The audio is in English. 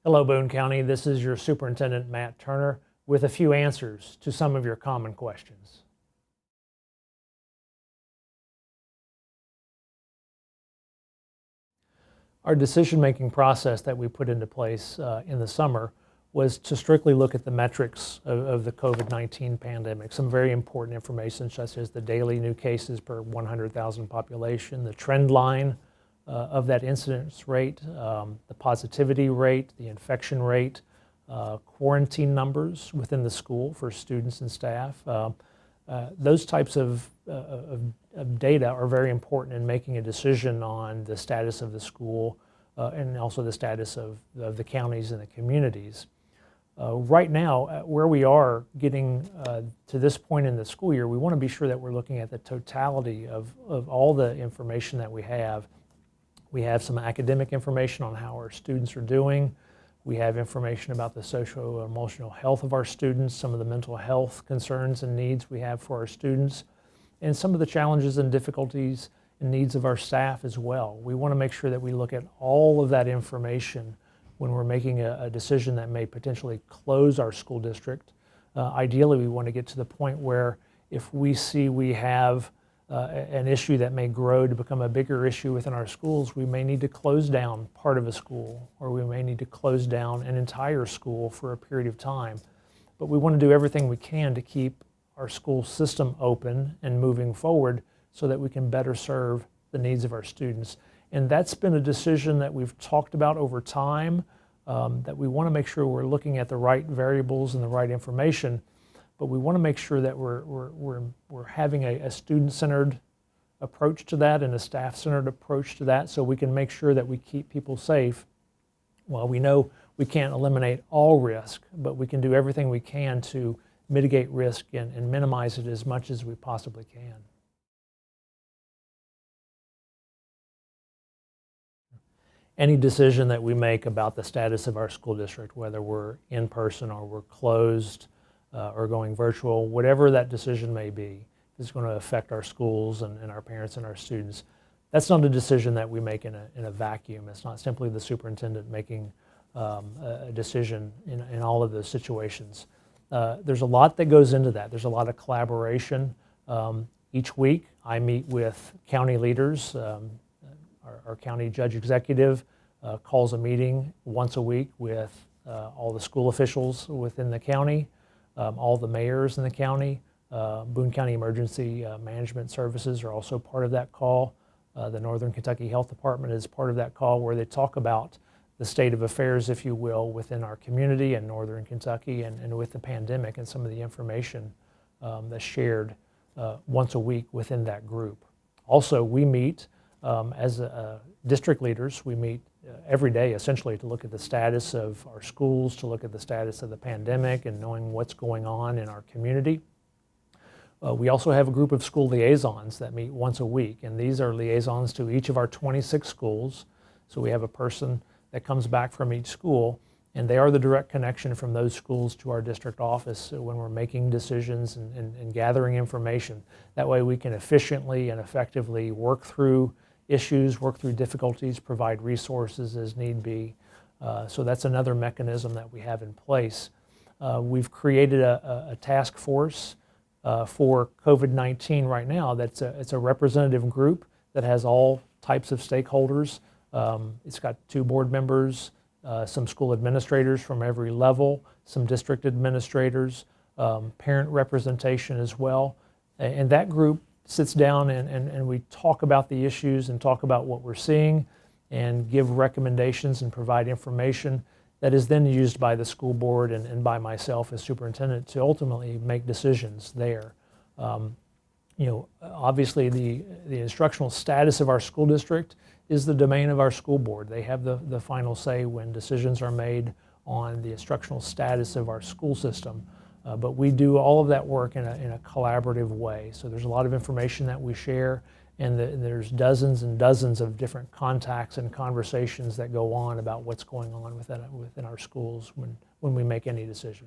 Hello, Boone County. This is your Superintendent Matt Turner with a few answers to some of your common questions. Our decision-making process that we put into place in the summer was to strictly look at the metrics of the COVID-19 pandemic. Some very important information such as the daily new cases per 100,000 population, the trend line of that incidence rate, the positivity rate, the infection rate, quarantine numbers within the school for students and staff. Those types of data are very important in making a decision on the status of the school and also the status of the counties and the communities. Right now, where we are getting to this point in the school year, we want to be sure that we're looking at the totality of all the information that we have. We have some academic information on how our students are doing. We have information about the social and emotional health of our students, some of the mental health concerns and needs we have for our students, and some of the challenges and difficulties and needs of our staff as well. We want to make sure that we look at all of that information when we're making a decision that may potentially close our school district. Ideally, we want to get to the point where if we see we have an issue that may grow to become a bigger issue within our schools, we may need to close down part of a school, or we may need to close down an entire school for a period of time. But we want to do everything we can to keep our school system open and moving forward so that we can better serve the needs of our students. And that's been a decision that we've talked about over time, that we want to make sure we're looking at the right variables and the right information. But we want to make sure that we're having a student-centered approach to that and a staff-centered approach to that, so we can make sure that we keep people safe. While we know we can't eliminate all risk, but we can do everything we can to mitigate risk and minimize it as much as we possibly can. Any decision that we make about the status of our school district, whether we're in person or we're closed, or going virtual, whatever that decision may be, is going to affect our schools and our parents and our students. That's not a decision that we make in a vacuum. It's not simply the superintendent making a decision in all of those situations. There's a lot that goes into that. There's a lot of collaboration. Each week I meet with county leaders. Our county judge executive calls a meeting once a week with all the school officials within the county, all the mayors in the county. Boone County Emergency Management Services are also part of that call. The Northern Kentucky Health Department is part of that call, where they talk about the state of affairs, if you will, within our community in Northern Kentucky and with the pandemic and some of the information that's shared once a week within that group. Also, we meet as district leaders. We meet every day essentially to look at the status of our schools, to look at the status of the pandemic and knowing what's going on in our community. We also have a group of school liaisons that meet once a week, and these are liaisons to each of our 26 schools. So we have a person that comes back from each school, and they are the direct connection from those schools to our district office when we're making decisions and gathering information. That way we can efficiently and effectively work through issues, work through difficulties, provide resources as need be. So that's another mechanism that we have in place. We've created a task force for COVID-19 right now. It's a representative group that has all types of stakeholders. It's got 2 board members, some school administrators from every level, some district administrators, parent representation as well. And that group sits down and we talk about the issues and talk about what we're seeing and give recommendations and provide information that is then used by the school board and by myself as superintendent to ultimately make decisions there. Obviously the instructional status of our school district is the domain of our school board. They have the final say when decisions are made on the instructional status of our school system. But we do all of that work in a collaborative way. So there's a lot of information that we share, and there's dozens and dozens of different contacts and conversations that go on about what's going on within our schools when we make any decision.